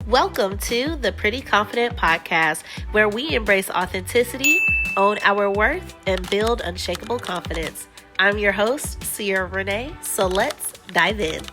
Welcome to the Pretty Confident Podcast, where we embrace authenticity, own our worth, and build unshakable confidence. I'm your host, Sierra Renee, so let's dive in.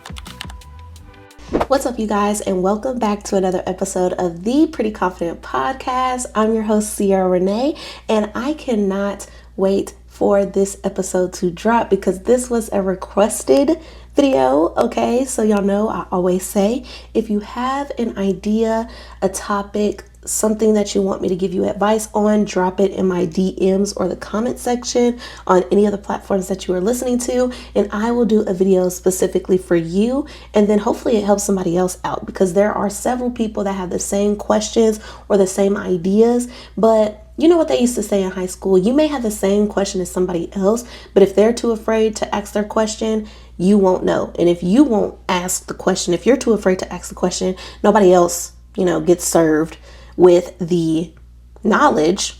What's up, you guys, and welcome back to another episode of the Pretty Confident Podcast. I'm your host, Sierra Renee, and I cannot wait for this episode to drop because this was a requested video. Okay, so y'all know I always say, if you have an idea, a topic, something that you want me to give you advice on, drop it in my DMs or the comment section on any of the platforms that you are listening to, and I will do a video specifically for you, and then hopefully it helps somebody else out, because there are several people that have the same questions or the same ideas, but you know what they used to say in high school? You may have the same question as somebody else, but if they're too afraid to ask their question, you won't know. And if you won't ask the question, if you're too afraid to ask the question, nobody else, gets served with the knowledge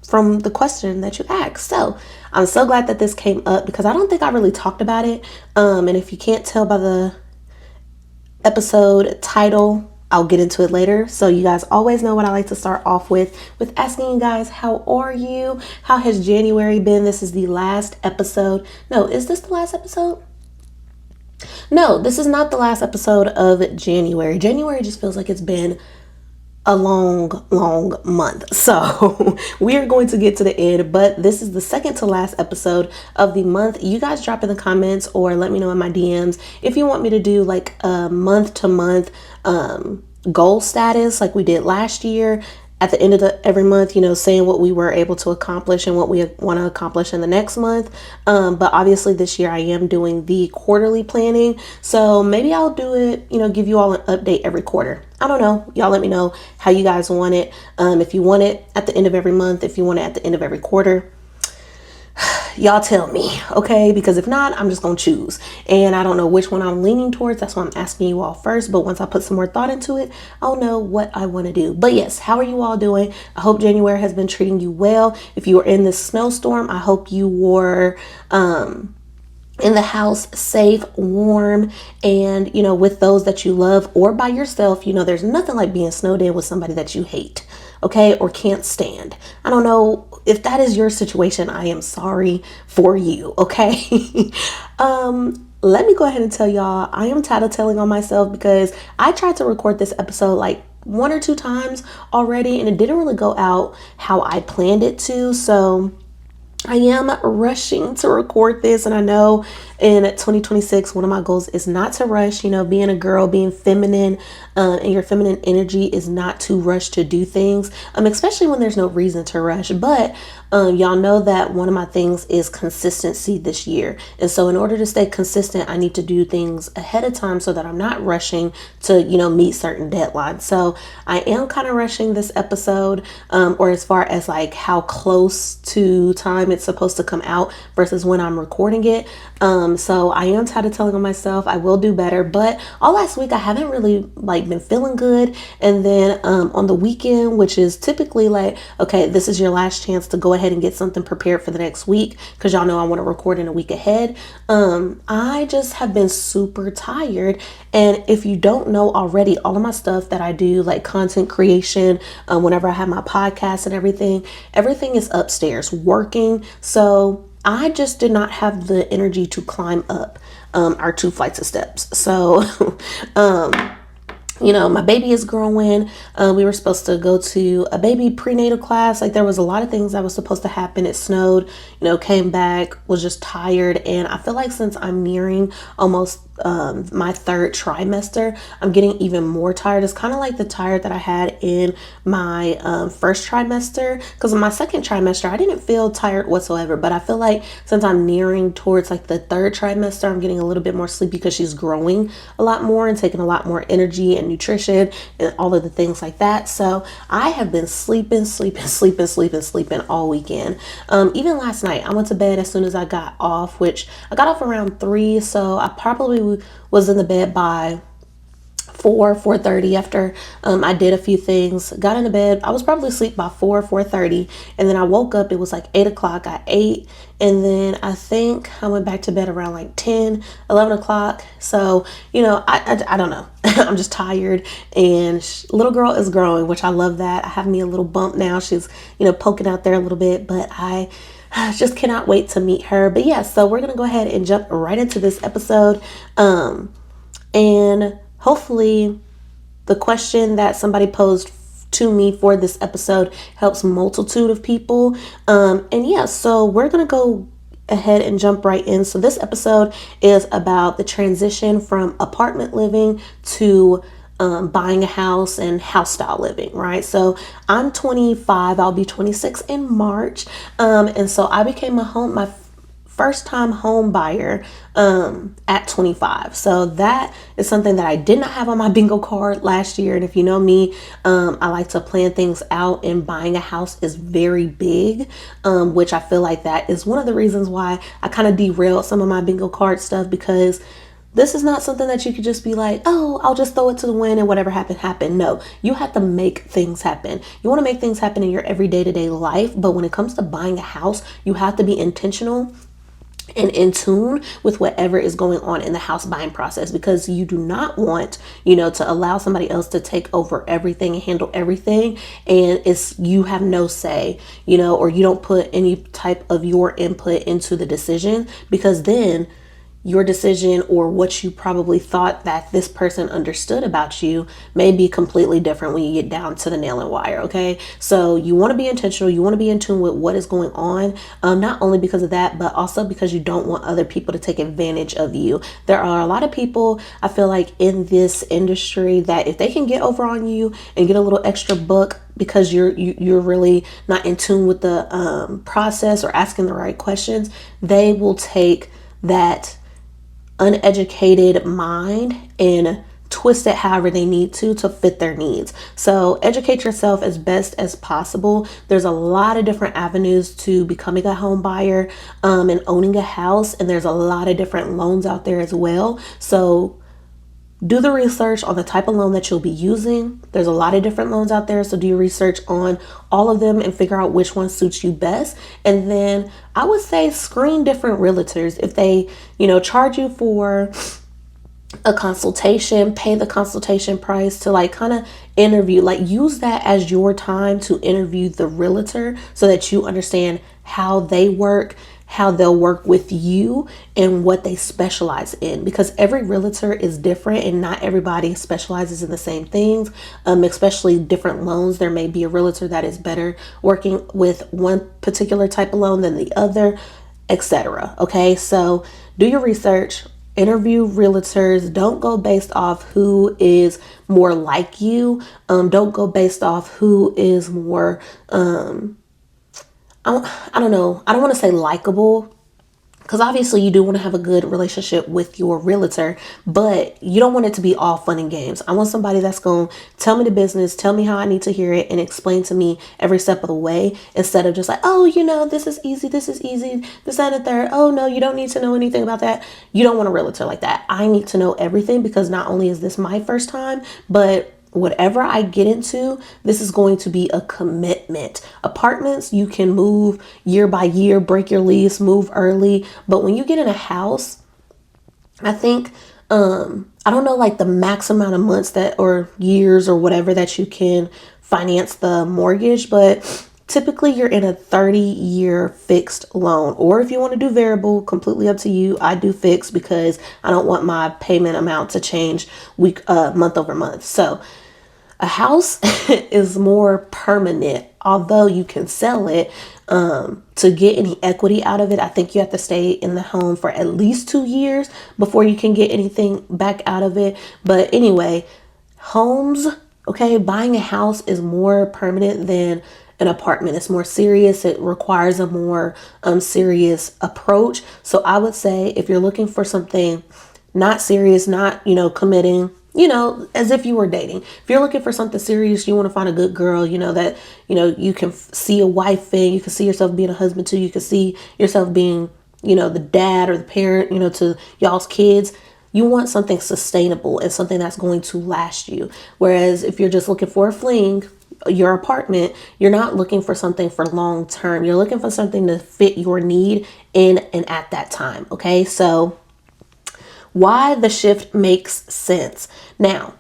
from the question that you asked. So I'm so glad that this came up because I don't think I really talked about it. And if you can't tell by the episode title, I'll get into it later. So you guys always know what I like to start off with asking you guys, how are you? How has January been? This is the last episode. No, is this the last episode? No, this is not the last episode of January. January just feels like it's been a long month. So we are going to get to the end, but this is the second to last episode of the month. You guys drop in the comments or let me know in my DMs if you want me to do like a month to month goal status like we did last year. At the end of every month, saying what we were able to accomplish and what we want to accomplish in the next month. But obviously this year I am doing the quarterly planning. So maybe I'll do it, give you all an update every quarter. I don't know. Y'all let me know how you guys want it. If you want it at the end of every month, if you want it at the end of every quarter, y'all tell me, okay? Because if not, I'm just going to choose. And I don't know which one I'm leaning towards. That's why I'm asking you all first. But once I put some more thought into it, I'll know what I want to do. But yes, how are you all doing? I hope January has been treating you well. If you were in this snowstorm, I hope you were in the house safe, warm, and, with those that you love or by yourself. There's nothing like being snowed in with somebody that you hate, okay, or can't stand. I don't know if that is your situation. I am sorry for you, okay? Let me go ahead and tell y'all, I am tattletelling on myself because I tried to record this episode like 1 or 2 times already, and it didn't really go out how I planned it to. So I am rushing to record this, and I know in 2026, one of my goals is not to rush. Being a girl, being feminine, and your feminine energy is not to rush to do things, especially when there's no reason to rush. But y'all know that one of my things is consistency this year. And so in order to stay consistent, I need to do things ahead of time so that I'm not rushing to, meet certain deadlines. So I am kind of rushing this episode, or as far as like how close to time it's supposed to come out versus when I'm recording it. So I am tattletelling on myself. I will do better, but all last week I haven't really been feeling good. And then on the weekend, which is typically like, okay, this is your last chance to go ahead and get something prepared for the next week, because y'all know I want to record in a week ahead. I just have been super tired. And if you don't know already, all of my stuff that I do, like content creation, whenever I have my podcast and everything is upstairs working. So I just did not have the energy to climb up our 2 flights of steps. So, my baby is growing. We were supposed to go to a baby prenatal class. Like, there was a lot of things that was supposed to happen. It snowed, came back, was just tired. And I feel like since I'm nearing almost my 3rd trimester, I'm getting even more tired. It's kind of like the tired that I had in my 1st trimester, because in my 2nd trimester I didn't feel tired whatsoever. But I feel like since I'm nearing towards like the 3rd trimester, I'm getting a little bit more sleepy because she's growing a lot more and taking a lot more energy and nutrition and all of the things like that. So I have been sleeping all weekend. Even last night I went to bed as soon as I got off, which I got off around 3, so I probably was in the bed by 4:30 after I did a few things, got into bed. I was probably asleep by 4:30, and then I woke up. It was like 8 o'clock. I ate, and then I think I went back to bed around like 10, 11 o'clock. So, I don't know. I'm just tired, and little girl is growing, which I love that. I have me a little bump now. She's, poking out there a little bit, but I just cannot wait to meet her. But yeah, so we're going to go ahead and jump right into this episode. And hopefully the question that somebody posed to me for this episode helps multitude of people. And yeah, so we're going to go ahead and jump right in. So this episode is about the transition from apartment living to buying a house and house style living, right? So I'm 25, I'll be 26 in March. And so I became my first time home buyer at 25. So that is something that I did not have on my bingo card last year. And if you know me, I like to plan things out, and buying a house is very big, which I feel like that is one of the reasons why I kind of derailed some of my bingo card stuff, because this is not something that you could just be like, oh, I'll just throw it to the wind and whatever happened, happened. No, you have to make things happen. You want to make things happen in your everyday to day life. But when it comes to buying a house, you have to be intentional and in tune with whatever is going on in the house buying process, because you do not want, to allow somebody else to take over everything and handle everything. And you have no say, or you don't put any type of your input into the decision, because then your decision, or what you probably thought that this person understood about you, may be completely different when you get down to the nail and wire. Okay, so you want to be intentional, you want to be in tune with what is going on, not only because of that, but also because you don't want other people to take advantage of you. There are a lot of people, I feel like, in this industry that if they can get over on you and get a little extra buck because you're really not in tune with the process or asking the right questions, they will take that uneducated mind and twist it however they need to fit their needs. So educate yourself as best as possible. There's a lot of different avenues to becoming a home buyer and owning a house, and there's a lot of different loans out there as well. So do the research on the type of loan that you'll be using. There's a lot of different loans out there, so do your research on all of them and figure out which one suits you best. And then I would say screen different realtors. If they, charge you for a consultation, pay the consultation price to kind of interview, use that as your time to interview the realtor so that you understand how they work, how they'll work with you, and what they specialize in, because every realtor is different and not everybody specializes in the same things, especially different loans. There may be a realtor that is better working with one particular type of loan than the other, etc. Okay, so do your research, interview realtors. Don't go based off who is more like you. Don't go based off who is more I don't know. I don't want to say likable, because obviously you do want to have a good relationship with your realtor, but you don't want it to be all fun and games. I want somebody that's going to tell me the business, tell me how I need to hear it, and explain to me every step of the way, instead of just like, oh, this is easy, this, that, and the third. Oh, no, you don't need to know anything about that. You don't want a realtor like that. I need to know everything, because not only is this my first time, but whatever I get into, this is going to be a commitment. Apartments, you can move year by year, break your lease, move early. But when you get in a house, I think, I don't know, the max amount of months that, or years or whatever, that you can finance the mortgage, but typically you're in a 30-year fixed loan. Or if you want to do variable, completely up to you. I do fixed because I don't want my payment amount to change month over month. So a house is more permanent, although you can sell it. To get any equity out of it, I think you have to stay in the home for at least 2 years before you can get anything back out of it. But anyway, homes, okay, buying a house is more permanent than an apartment. It's more serious. It requires a more serious approach. So I would say, if you're looking for something not serious, not, committing, as if you were dating. If you're looking for something serious, you want to find a good girl, that, you can see a wife in, you can see yourself being a husband to, you can see yourself being, the dad or the parent, to y'all's kids. You want something sustainable and something that's going to last you. Whereas if you're just looking for a fling, your apartment, you're not looking for something for long term. You're looking for something to fit your need in and at that time. Okay, so why the shift makes sense. Now,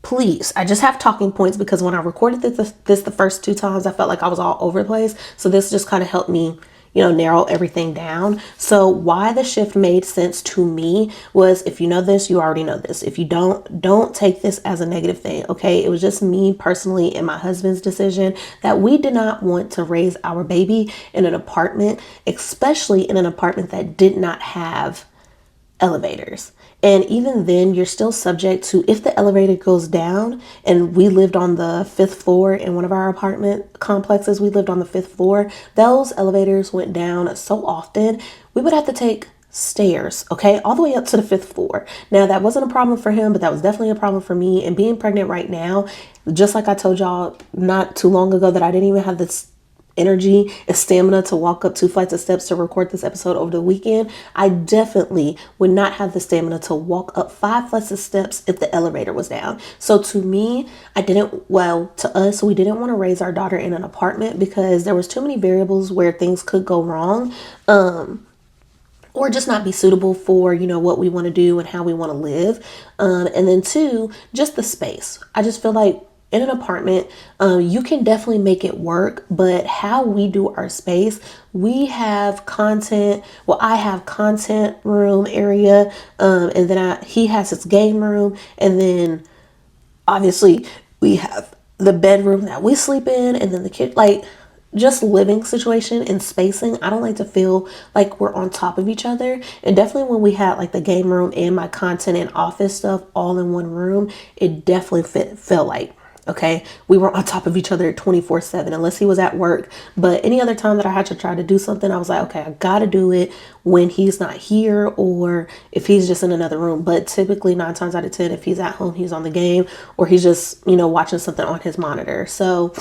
please, I just have talking points because when I recorded this the first two times, I felt like I was all over the place. So this just kind of helped me, narrow everything down. So why the shift made sense to me was, if you know this, you already know this. If you don't take this as a negative thing. Okay. It was just me personally and my husband's decision that we did not want to raise our baby in an apartment, especially in an apartment that did not have elevators. And even then, you're still subject to, if the elevator goes down, and we lived on the fifth floor in one of our apartment complexes, we lived on the fifth floor, those elevators went down so often, we would have to take stairs, okay, all the way up to the fifth floor. Now, that wasn't a problem for him, but that was definitely a problem for me. And being pregnant right now, just like I told y'all not too long ago, that I didn't even have this energy and stamina to walk up 2 flights of steps to record this episode over the weekend, I definitely would not have the stamina to walk up 5 flights of steps if the elevator was down. So to me, to us, we didn't want to raise our daughter in an apartment because there was too many variables where things could go wrong. Or just not be suitable for, what we want to do and how we want to live. And then two, just the space. I just feel like in an apartment, you can definitely make it work, but how we do our space, we have content. Well, I have content room area, and then he has his game room, and then obviously we have the bedroom that we sleep in, and then the kid, like, just living situation and spacing. I don't like to feel like we're on top of each other. And definitely when we had like the game room and my content and office stuff all in one room, it definitely felt like, okay, we were on top of each other 24/7, unless he was at work. But any other time that I had to try to do something, I was like, okay, I gotta do it when he's not here or if he's just in another room. But typically 9 times out of 10, if he's at home, he's on the game or he's just, watching something on his monitor. So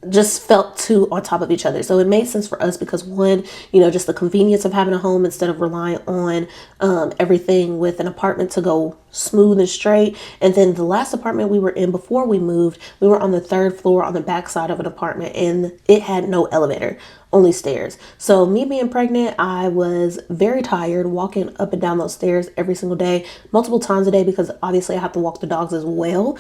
just felt too on top of each other. So it made sense for us because one, just the convenience of having a home instead of relying on everything with an apartment to go smooth and straight. And then the last apartment we were in before we moved, we were on the 3rd floor on the back side of an apartment and it had no elevator, only stairs. So me being pregnant, I was very tired walking up and down those stairs every single day, multiple times a day, because obviously I have to walk the dogs as well.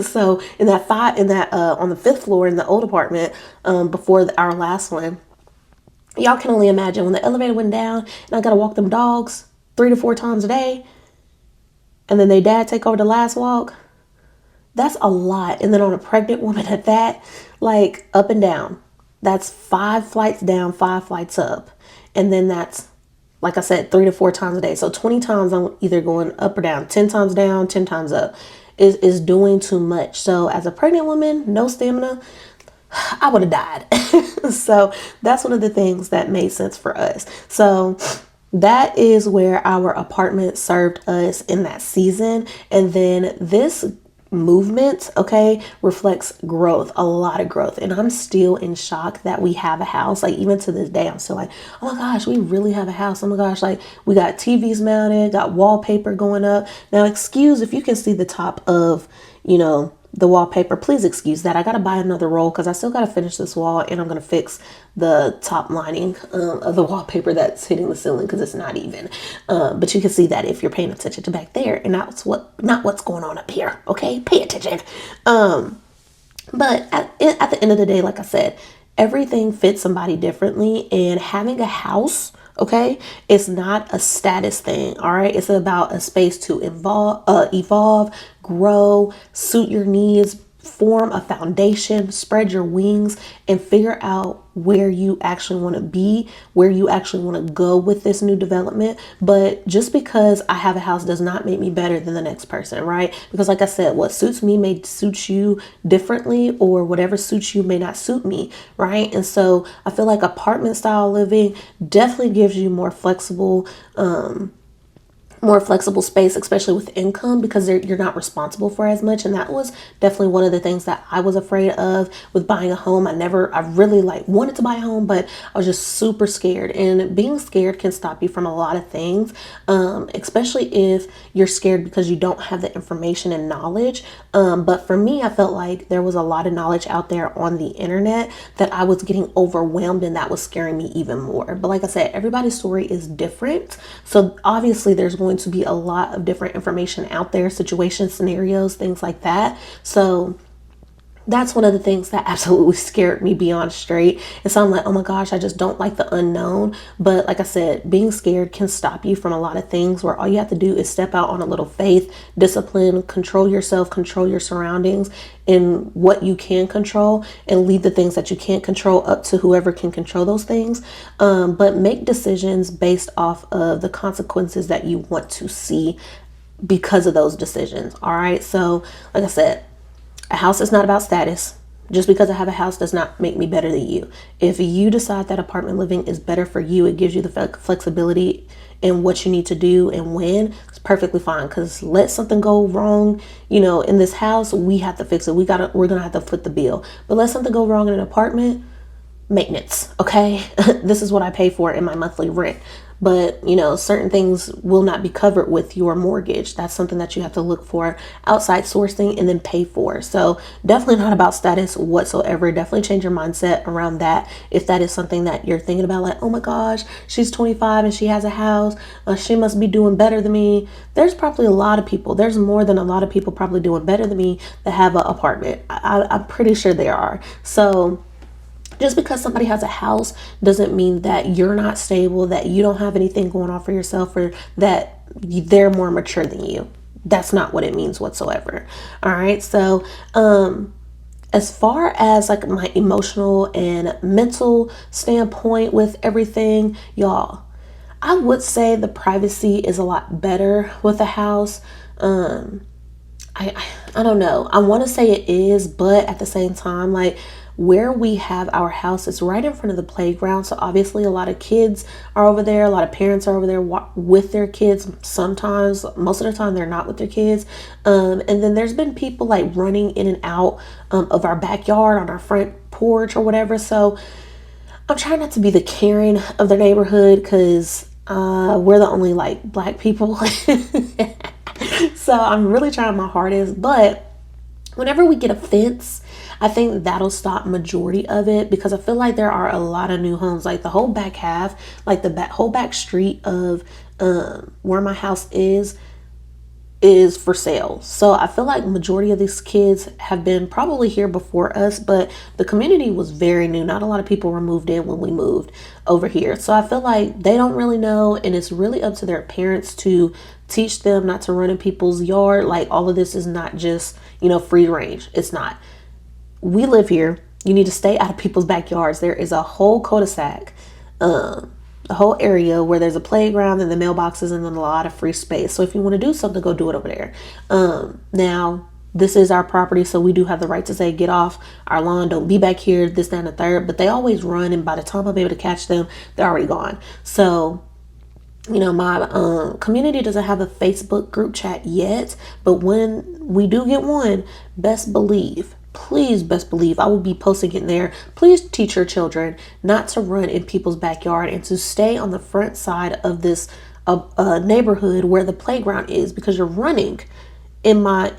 So on the 5th floor in the old apartment, before our last one, y'all can only imagine when the elevator went down and I got to walk them dogs 3 to 4 times a day. And then they dad take over the last walk. That's a lot. And then on a pregnant woman at that, like up and down, that's 5 flights down, 5 flights up. And then that's, like I said, 3 to 4 times a day. So 20 times I'm either going up or down, 10 times down, 10 times up is doing too much. So as a pregnant woman, no stamina, I would have died. So that's one of the things that made sense for us. So that is where our apartment served us in that season. And then this movement, okay, reflects growth, a lot of growth. And I'm still in shock that we have a house. Like even to this day, I'm still like, oh my gosh, we really have a house. Oh my gosh, like we got TVs mounted, got wallpaper going up. Now, excuse if you can see the top of, the wallpaper, please excuse that. I got to buy another roll because I still got to finish this wall and I'm going to fix the top lining of the wallpaper that's hitting the ceiling because it's not even. But you can see that if you're paying attention to back there and not what's going on up here. Okay, pay attention. But at the end of the day, like I said, everything fits somebody differently, and having a house, okay, it's not a status thing. All right, it's about a space to evolve, grow, suit your needs, form a foundation, spread your wings, and figure out where you actually want to be, where you actually want to go with this new development. But just because I have a house does not make me better than the next person, right? Because like I said, what suits me may suit you differently, or whatever suits you may not suit me, right? And so I feel like apartment style living definitely gives you more flexible more flexible space, especially with income, because you're not responsible for as much. And that was definitely one of the things that I was afraid of with buying a home. I really like wanted to buy a home, but I was just super scared. And being scared can stop you from a lot of things, especially if you're scared because you don't have the information and knowledge. But for me, I felt like there was a lot of knowledge out there on the internet that I was getting overwhelmed, and that was scaring me even more. But like I said, everybody's story is different. So obviously there's going to be a lot of different information out there, situations, scenarios, things like that. So that's one of the things that absolutely scared me beyond straight. And so I'm like, oh my gosh, I just don't like the unknown. But like I said, being scared can stop you from a lot of things, where all you have to do is step out on a little faith, discipline, control yourself, control your surroundings in what you can control, and leave the things that you can't control up to whoever can control those things. But make decisions based off of the consequences that you want to see because of those decisions. All right. So like I said, a house is not about status. Just because I have a house does not make me better than you. If you decide that apartment living is better for you, it gives you the flexibility in what you need to do and when, it's perfectly fine. Because let something go wrong, in this house, we have to fix it. We're gonna have to foot the bill. But let something go wrong in an apartment, maintenance, okay? This is what I pay for in my monthly rent. But certain things will not be covered with your mortgage. That's something that you have to look for outside sourcing and then pay for. So definitely not about status whatsoever. Definitely change your mindset around that if that is something that you're thinking about, like, oh my gosh, she's 25 and she has a house, she must be doing better than me. There's probably a lot of people, there's more than a lot of people probably doing better than me that have an apartment. I'm pretty sure there are. So just because somebody has a house doesn't mean that you're not stable, that you don't have anything going on for yourself, or that they're more mature than you. That's not what it means whatsoever. All right. So, as far as like my emotional and mental standpoint with everything, y'all, I would say the privacy is a lot better with a house. I don't know. I want to say it is, but at the same time, like, where we have our house, it's right in front of the playground. So obviously a lot of kids are over there. A lot of parents are over there with their kids. Sometimes, most of the time, they're not with their kids. And then there's been people like running in and out of our backyard on our front porch or whatever. So I'm trying not to be the Karen of the neighborhood, because we're the only like black people. So I'm really trying my hardest. But whenever we get a fence, I think that'll stop majority of it, because I feel like there are a lot of new homes, like the whole back half, like the whole back street of where my house is for sale. So I feel like majority of these kids have been probably here before us, but the community was very new. Not a lot of people were moved in when we moved over here. So I feel like they don't really know, and it's really up to their parents to teach them not to run in people's yard. Like, all of this is not just, free range. It's not. We live here. You need to stay out of people's backyards. There is a whole cul-de-sac, a whole area where there's a playground and the mailboxes and then a lot of free space. So if you want to do something, go do it over there. Now, this is our property, so we do have the right to say, get off our lawn, don't be back here, this, that, and the third. But they always run, and by the time I'm able to catch them, they're already gone. So my community doesn't have a Facebook group chat yet, but when we do get one, best believe I will be posting it there. Please teach your children not to run in people's backyard and to stay on the front side of this neighborhood where the playground is, because you're running in my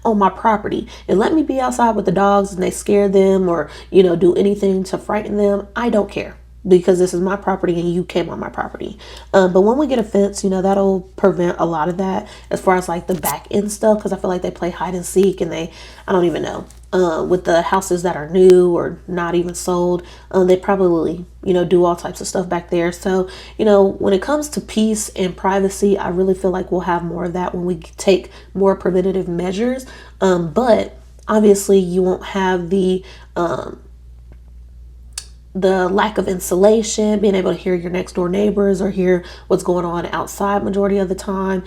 on my property. And let me be outside with the dogs and they scare them, or do anything to frighten them. I don't care, because this is my property and you came on my property. But when we get a fence, that'll prevent a lot of that, as far as like the back end stuff, because I feel like they play hide and seek, and I don't even know. With the houses that are new or not even sold, they probably, do all types of stuff back there. So, when it comes to peace and privacy, I really feel like we'll have more of that when we take more preventative measures. But obviously you won't have the lack of insulation, being able to hear your next door neighbors or hear what's going on outside majority of the time.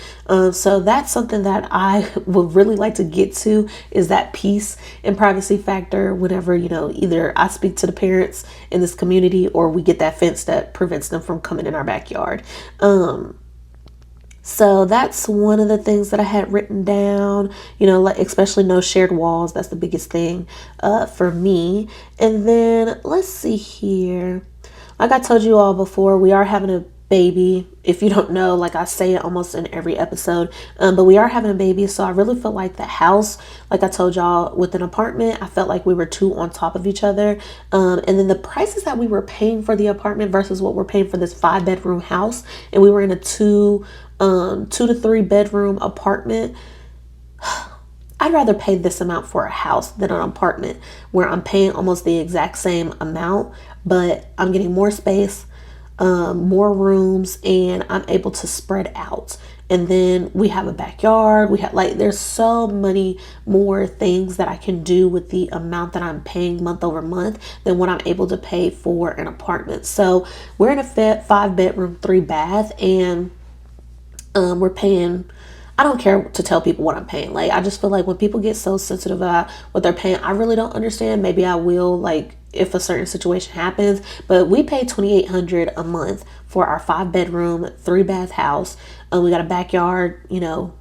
So that's something that I would really like to get to, is that peace and privacy factor whenever, either I speak to the parents in this community or we get that fence that prevents them from coming in our backyard. So that's one of the things that I had written down, you know, like especially no shared walls. That's the biggest thing for me. And then let's see here. Like I told you all before, we are having a baby. If you don't know, like I say it almost in every episode, but we are having a baby. So I really feel like the house, like I told y'all, with an apartment, I felt like we were two on top of each other. And then the prices that we were paying for the apartment versus what we're paying for this 5-bedroom house, and we were in a 2 to 3 bedroom apartment. I'd rather pay this amount for a house than an apartment where I'm paying almost the exact same amount, but I'm getting more space, more rooms, and I'm able to spread out. And then we have a backyard. We have like, there's so many more things that I can do with the amount that I'm paying month over month than what I'm able to pay for an apartment. So we're in a 5-bedroom, 3-bath, and we're paying, I don't care to tell people what I'm paying. Like, I just feel like when people get so sensitive about what they're paying, I really don't understand. Maybe I will, like, if a certain situation happens, but we pay $2,800 a month for our 5-bedroom, 3-bath house. We got a backyard, you know,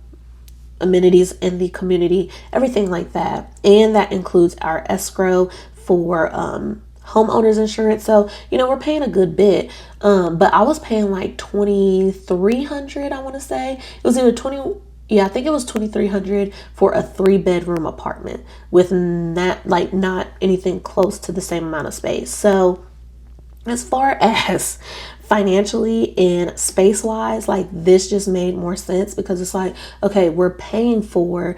amenities in the community, everything like that. And that includes our escrow for homeowners insurance. So, you know, we're paying a good bit. But I was paying like 2,300, I want to say. It was either 20, yeah, I think it was 2,300 for a 3-bedroom apartment with not anything close to the same amount of space. So as far as financially and space wise, like this just made more sense because it's like, okay, we're paying for,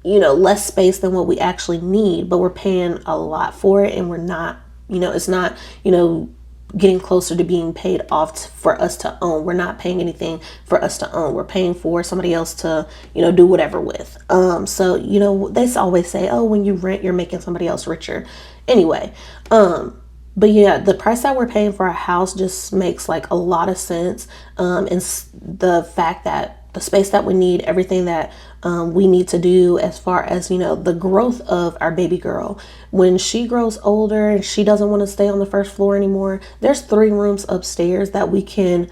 you know, less space than what we actually need, but we're paying a lot for it, and we're not, you know, it's not, you know, getting closer to being paid off for us to own. We're not paying anything for us to own. We're paying for somebody else to, you know, do whatever with. So, you know, they always say, oh, when you rent, you're making somebody else richer. Anyway, but yeah, the price that we're paying for a house just makes like a lot of sense. And the fact that the space that we need, everything that we need to do as far as, you know, the growth of our baby girl. When she grows older and she doesn't want to stay on the first floor anymore, there's 3 rooms upstairs that we can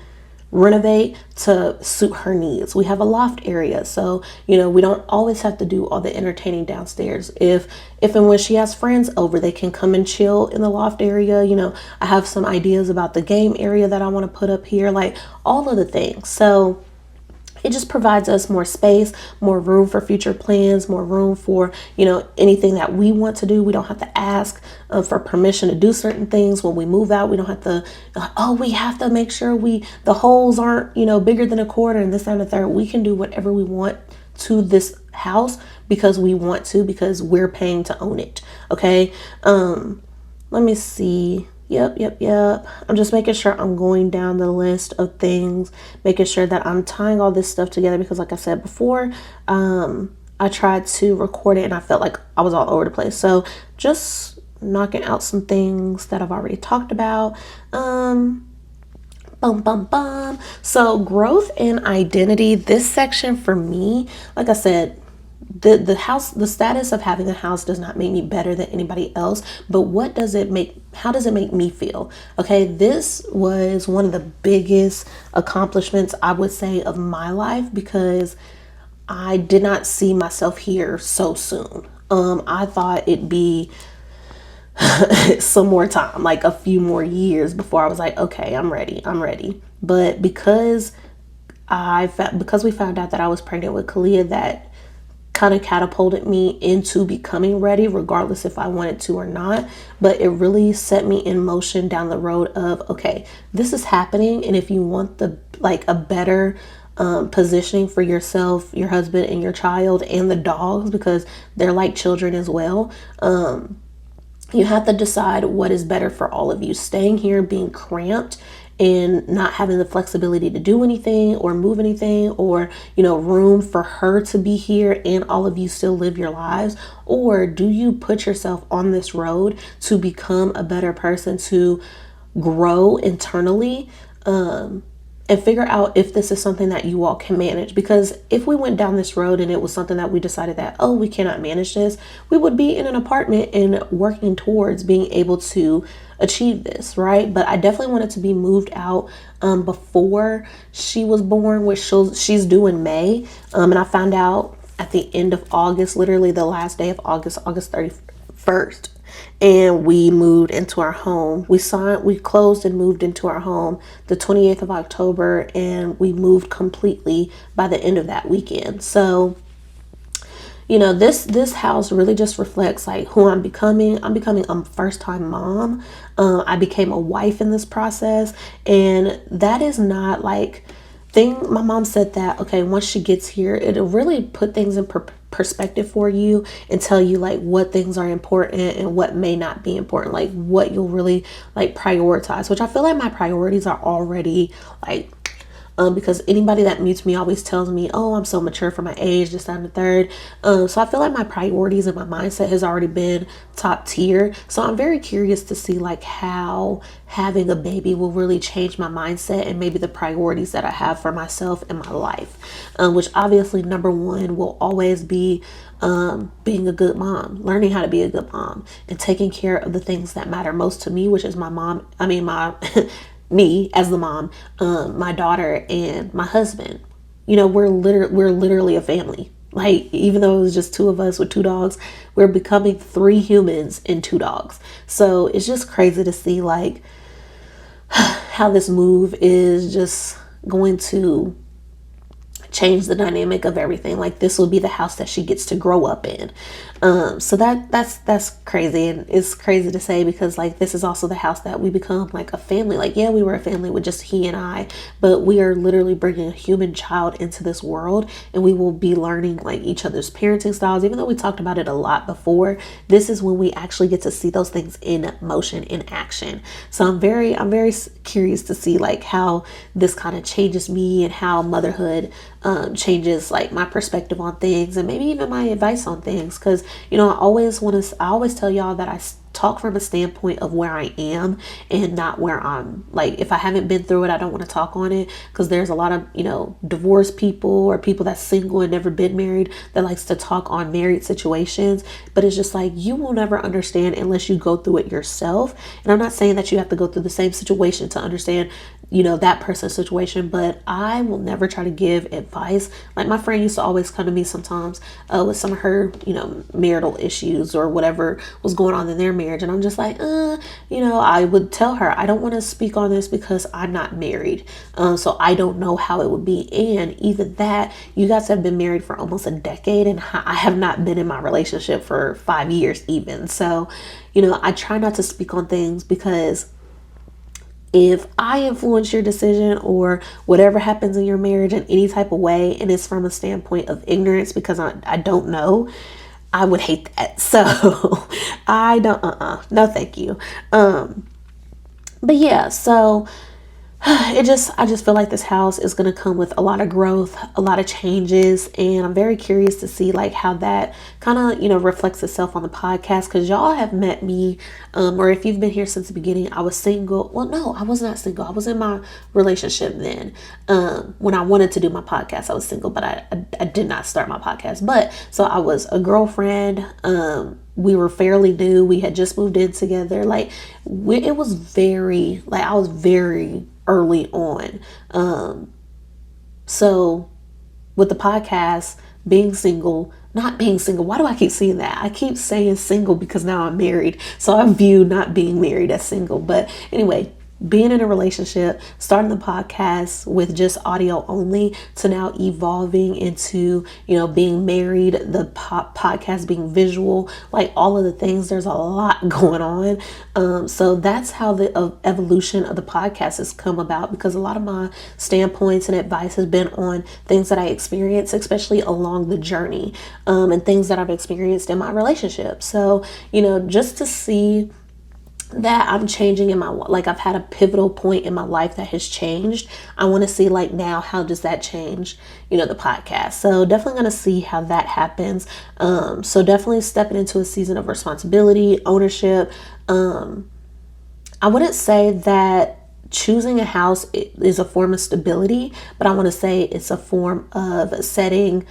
renovate to suit her needs. We have a loft area, so you know, we don't always have to do all the entertaining downstairs. If and when she has friends over, they can come and chill in the loft area. You know, I have some ideas about the game area that I want to put up here, like all of the things. So it just provides us more space, more room for future plans, more room for, you know, anything that we want to do. We don't have to ask for permission to do certain things. When we move out, we don't have to, oh, we have to make sure the holes aren't, you know, bigger than a quarter and this and the third. We can do whatever we want to this house because we want to, because we're paying to own it. Okay. Let me see. Yep. I'm just making sure I'm going down the list of things, making sure that I'm tying all this stuff together because like I said before, I tried to record it and I felt like I was all over the place. So just knocking out some things that I've already talked about. So growth and identity, this section for me, like I said, the house, the status of having a house does not make me better than anybody else, but how does it make me feel? Okay, this was one of the biggest accomplishments I would say of my life because I did not see myself here so soon. I thought it'd be some more time, like a few more years before I was like, okay, I'm ready. But because we found out that I was pregnant with Kalia, that kind of catapulted me into becoming ready, regardless if I wanted to or not. But it really set me in motion down the road of, okay, this is happening. And if you want a better positioning for yourself, your husband, and your child, and the dogs, because they're like children as well, you have to decide what is better for all of you. Staying here, being cramped, and not having the flexibility to do anything or move anything, or, you know, room for her to be here and all of you still live your lives? Or do you put yourself on this road to become a better person, to grow internally, and and figure out if this is something that you all can manage. Because if we went down this road and it was something that we decided that, oh, we cannot manage this, we would be in an apartment and working towards being able to achieve this, right? But I definitely wanted to be moved out before she was born, which she's due in May. And I found out at the end of August, literally the last day of August, August 31st. And we moved into our home. We closed and moved into our home the 28th of October, and we moved completely by the end of that weekend. So, you know, this house really just reflects like who I'm becoming. I'm becoming a first-time mom. I became a wife in this process, and that is not like my mom said that, okay, once she gets here, it'll really put things in perspective for you and tell you like what things are important and what may not be important, like what you'll really like prioritize, which I feel like my priorities are already like, because anybody that meets me always tells me, oh, I'm so mature for my age, this, that, and the third. So I feel like my priorities and my mindset has already been top tier. So I'm very curious to see like how having a baby will really change my mindset and maybe the priorities that I have for myself and my life, which obviously number one will always be being a good mom, learning how to be a good mom and taking care of the things that matter most to me, which is my me as the mom, my daughter, and my husband. You know, we're literally a family. Like, even though it was just two of us with two dogs, we're becoming 3 humans and 2 dogs. So it's just crazy to see like how this move is just going to change the dynamic of everything. Like, this will be the house that she gets to grow up in. So that's crazy, and it's crazy to say because like this is also the house that we become like a family. Like, yeah, we were a family with just he and I, but we are literally bringing a human child into this world, and we will be learning like each other's parenting styles. Even though we talked about it a lot before, this is when we actually get to see those things in motion, in action. So I'm very curious to see like how this kind of changes me and how motherhood changes like my perspective on things and maybe even my advice on things. Because, you know, I always tell y'all that I talk from a standpoint of where I am and not where I'm like, if I haven't been through it, I don't want to talk on it, because there's a lot of, you know, divorced people or people that's single and never been married that likes to talk on married situations. But it's just like, you will never understand unless you go through it yourself. And I'm not saying that you have to go through the same situation to understand, you know, that person's situation, but I will never try to give advice. Like, my friend used to always come to me sometimes with some of her, you know, marital issues or whatever was going on in their marriage. And I'm just like, you know, I would tell her, I don't want to speak on this because I'm not married. So I don't know how it would be. And even that, you guys have been married for almost a decade, and I have not been in my relationship for 5 years even. So, you know, I try not to speak on things because if I influence your decision or whatever happens in your marriage in any type of way, and it's from a standpoint of ignorance because I don't know, I would hate that. So I don't, no, thank you. But yeah, so I just feel like this house is going to come with a lot of growth, a lot of changes, and I'm very curious to see like how that kind of, you know, reflects itself on the podcast, because y'all have met me, or if you've been here since the beginning, I was single. Well, no, I was not single. I was in my relationship then. When I wanted to do my podcast, I was single, but I did not start my podcast. But so I was a girlfriend. We were fairly new. We had just moved in together. Like, it was very, like, I was very early on. So with the podcast, being single, not being single, why do I keep saying that? I keep saying single because now I'm married. So I view not being married as single. But anyway, being in a relationship, starting the podcast with just audio only, to now evolving into, you know, being married, the podcast being visual, like all of the things, there's a lot going on. So that's how the evolution of the podcast has come about, because a lot of my standpoints and advice has been on things that I experienced, especially along the journey, and things that I've experienced in my relationship. So, you know, just to see that I'm changing in my, like, I've had a pivotal point in my life that has changed. I want to see like now, how does that change, you know, the podcast. So definitely going to see how that happens. So definitely stepping into a season of responsibility, ownership. I wouldn't say that choosing a house is a form of stability, but I want to say it's a form of setting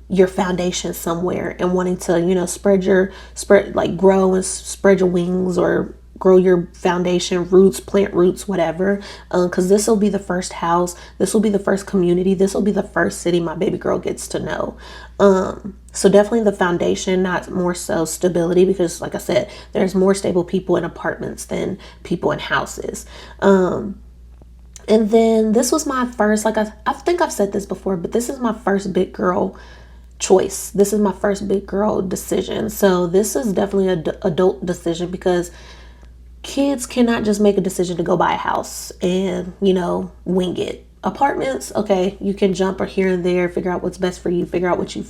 your foundation somewhere and wanting to, spread, like grow and spread your wings, or grow your foundation, roots, plant roots, whatever. Because this will be the first house, this will be the first community, this will be the first city my baby girl gets to know. So definitely the foundation, not more so stability, because like I said, there's more stable people in apartments than people in houses. And then this was my first, like I think I've said this before, but this is my first big girl choice. This is my first big girl decision. So this is definitely an adult decision, because kids cannot just make a decision to go buy a house and, wing it. Apartments, okay, you can jump or here and there, figure out what's best for you, figure out what you're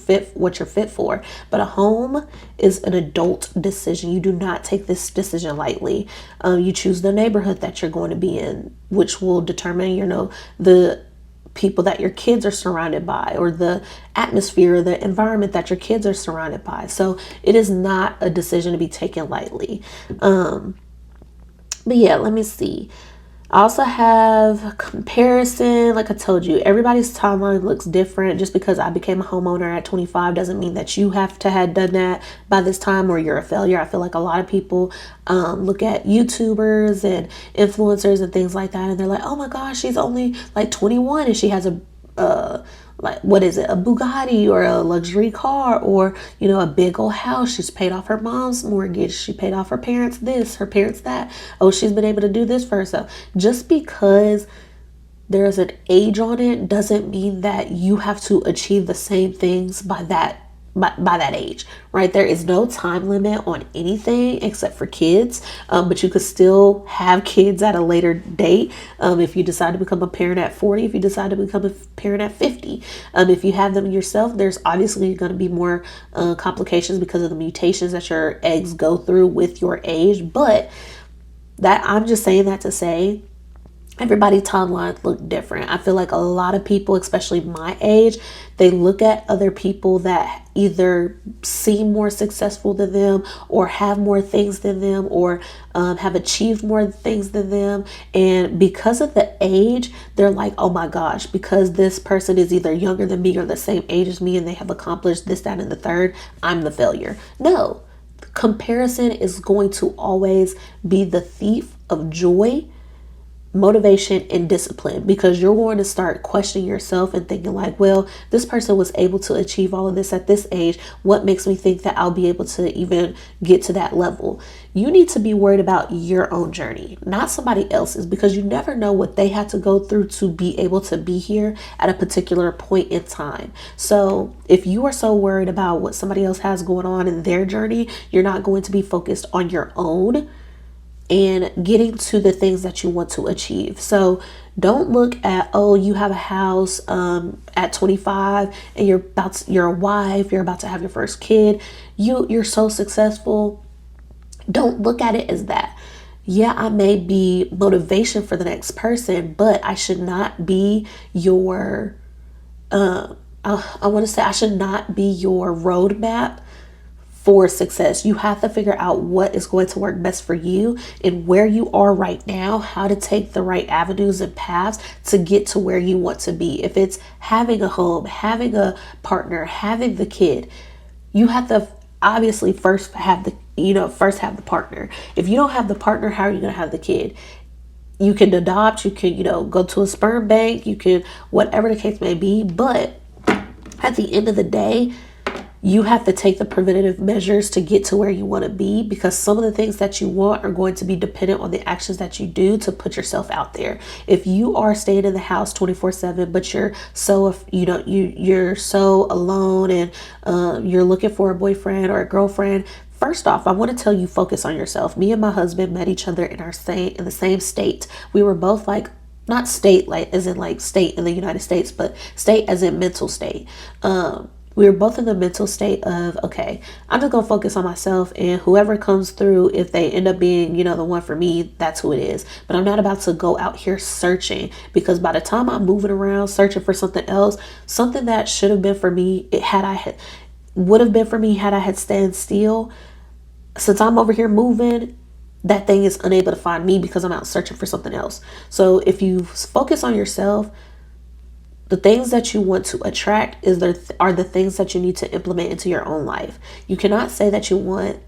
fit for. But a home is an adult decision. You do not take this decision lightly. You choose the neighborhood that you're going to be in, which will determine, the people that your kids are surrounded by, or the atmosphere or the environment that your kids are surrounded by. So it is not a decision to be taken lightly. But yeah, let me see. I also have comparison. Like I told you, everybody's timeline looks different. Just because I became a homeowner at 25 doesn't mean that you have to have done that by this time or you're a failure. I feel like a lot of people look at YouTubers and influencers and things like that, and they're like, oh my gosh, she's only like 21 and she has like, what is it, a Bugatti or a luxury car, or a big old house. She's paid off her mom's mortgage, she paid off her parents this, her parents that. Oh, she's been able to do this for herself. Just because there's an age on it doesn't mean that you have to achieve the same things by that age, right? There is no time limit on anything except for kids, but you could still have kids at a later date. If you decide to become a parent at 40, if you decide to become a parent at 50, if you have them yourself, there's obviously going to be more complications because of the mutations that your eggs go through with your age. But that, I'm just saying that to say, everybody's timelines look different. I feel like a lot of people, especially my age, they look at other people that either seem more successful than them, or have more things than them, or have achieved more things than them. And because of the age, they're like, oh my gosh, because this person is either younger than me or the same age as me and they have accomplished this, that, and the third, I'm the failure. No, comparison is going to always be the thief of joy, motivation, and discipline, because you're going to start questioning yourself and thinking like, well, this person was able to achieve all of this at this age. What makes me think that I'll be able to even get to that level? You need to be worried about your own journey, not somebody else's, because you never know what they had to go through to be able to be here at a particular point in time. So if you are so worried about what somebody else has going on in their journey, you're not going to be focused on your own and getting to the things that you want to achieve. So don't look at, oh, you have a house at 25 and you're a wife, you're about to have your first kid, you're so successful. Don't look at it as that. Yeah, I may be motivation for the next person, but I should not be your I want to say I should not be your roadmap for success. You have to figure out what is going to work best for you and where you are right now, how to take the right avenues and paths to get to where you want to be. If it's having a home, having a partner, having the kid, you have to obviously first have the partner. If you don't have the partner, how are you going to have the kid? You can adopt, you can, go to a sperm bank, you can, whatever the case may be. But at the end of the day, you have to take the preventative measures to get to where you want to be, because some of the things that you want are going to be dependent on the actions that you do to put yourself out there. If you are staying in the house 24/7, but you're so you're so alone and you're looking for a boyfriend or a girlfriend, first off, I want to tell you, focus on yourself. Me and my husband met each other in the same state. We were both like, not state like as in like state in the United States, but state as in mental state. We were both in the mental state of, okay, I'm just going to focus on myself, and whoever comes through, if they end up being, the one for me, that's who it is. But I'm not about to go out here searching, because by the time I'm moving around searching for something else, something that should have been for me, would have been for me had I had stand still. Since I'm over here moving, that thing is unable to find me because I'm out searching for something else. So if you focus on yourself, the things that you want to attract are the things that you need to implement into your own life. You cannot say that you want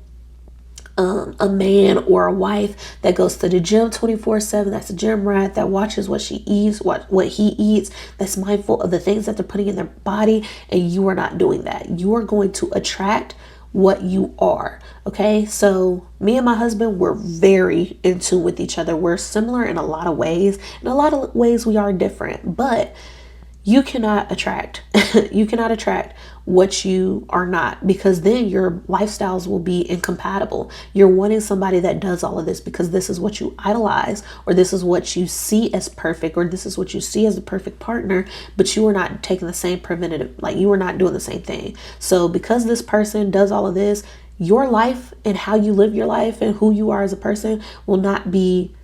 a man or a wife that goes to the gym 24/7, that's a gym rat, that watches what she eats, what he eats, that's mindful of the things that they're putting in their body, and you are not doing that. You are going to attract what you are. Okay, so me and my husband, we're very in tune with each other. We're similar in a lot of ways. In a lot of ways we are different, but you cannot attract you cannot attract what you are not, because then your lifestyles will be incompatible. You're wanting somebody that does all of this because this is what you idolize, or this is what you see as perfect, or this is what you see as the perfect partner, but you are not taking the same preventative, like you are not doing the same thing. So because this person does all of this, your life and how you live your life and who you are as a person will not be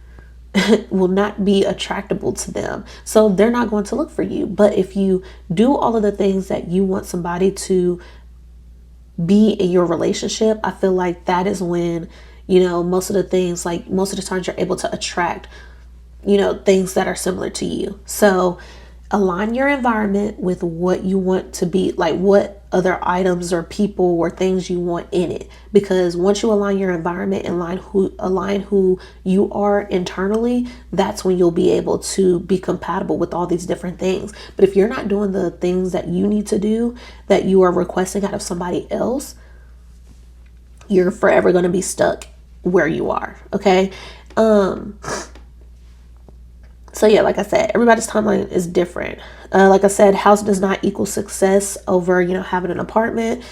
attractable to them. So they're not going to look for you. But if you do all of the things that you want somebody to be in your relationship, I feel like that is when, most of the things, like most of the times you're able to attract, things that are similar to you. So align your environment with what you want to be, like what other items or people or things you want in it. Because once you align your environment and align who you are internally, that's when you'll be able to be compatible with all these different things. But if you're not doing the things that you need to do, that you are requesting out of somebody else, you're forever going to be stuck where you are. Okay. So yeah, like I said, everybody's timeline is different. Like I said, house does not equal success over, having an apartment.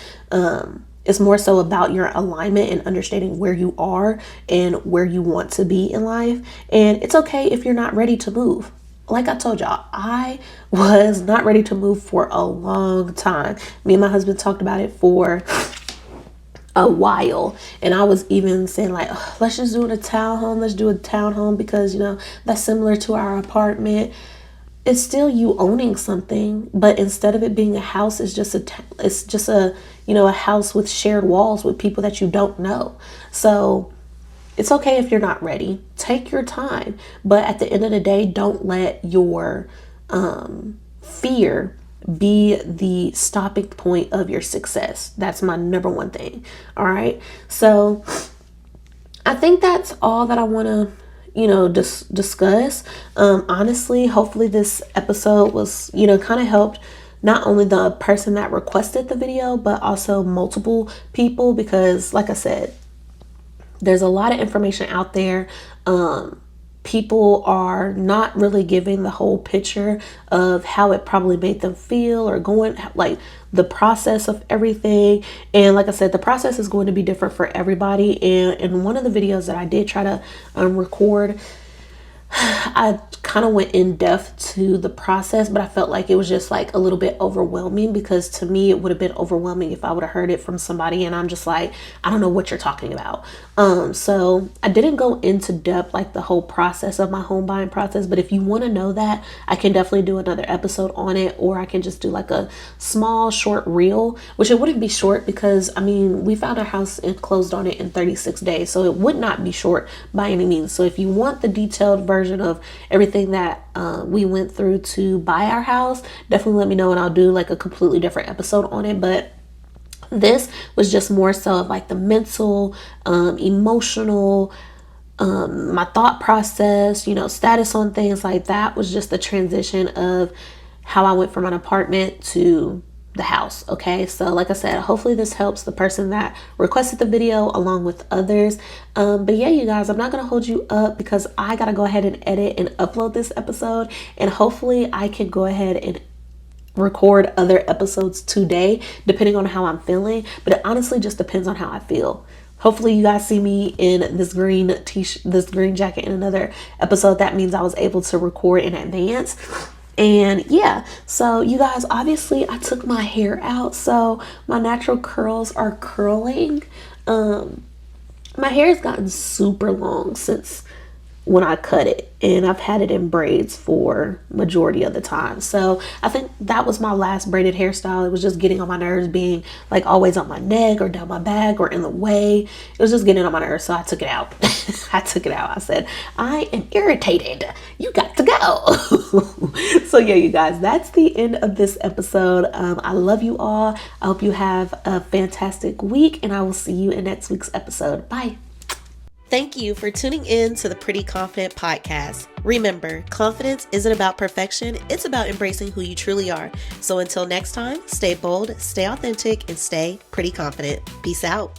It's more so about your alignment and understanding where you are and where you want to be in life. And it's okay if you're not ready to move. Like I told y'all, I was not ready to move for a long time. Me and my husband talked about it for a while, and I was even saying like, let's just do a townhome because that's similar to our apartment. It's still you owning something, but instead of it being a house, it's just a house with shared walls with people that you don't know. So it's okay if you're not ready. Take your time, but at the end of the day, don't let your fear be the stopping point of your success. That's my number one thing. All right. So I think that's all that I want to, discuss. Honestly, hopefully this episode was, kind of helped not only the person that requested the video, but also multiple people, because like I said, there's a lot of information out there. People are not really giving the whole picture of how it probably made them feel, or going like the process of everything. And like I said, the process is going to be different for everybody. And in one of the videos that I did try to record, I kind of went in depth to the process, but I felt like it was just like a little bit overwhelming, because to me it would have been overwhelming if I would have heard it from somebody and I'm just like, I don't know what you're talking about. So I didn't go into depth like the whole process of my home buying process, but if you want to know that, I can definitely do another episode on it, or I can just do like a small short reel, which it wouldn't be short because we found our house and closed on it in 36 days, so it would not be short by any means. So if you want the detailed version of everything that we went through to buy our house, definitely let me know and I'll do like a completely different episode on it. But this was just more so of like the mental, emotional, my thought process, status on things like that, was just the transition of how I went from an apartment to the house. Okay, so like I said, hopefully this helps the person that requested the video along with others. But yeah, you guys, I'm not gonna hold you up because I gotta go ahead and edit and upload this episode, and hopefully I can go ahead and record other episodes today depending on how I'm feeling. But it honestly just depends on how I feel. Hopefully you guys see me in this green this green jacket in another episode. That means I was able to record in advance. And yeah, so you guys, obviously I took my hair out, so my natural curls are curling. My hair has gotten super long since when I cut it, and I've had it in braids for majority of the time. So I think that was my last braided hairstyle. It was just getting on my nerves, being like always on my neck or down my back or in the way. It was just getting on my nerves, so I took it out. I took it out. I said, I am irritated. You got to go. So yeah, you guys, that's the end of this episode. I love you all. I hope you have a fantastic week, and I will see you in next week's episode. Bye. Thank you for tuning in to the Pretty Confident Podcast. Remember, confidence isn't about perfection, it's about embracing who you truly are. So until next time, stay bold, stay authentic, and stay pretty confident. Peace out.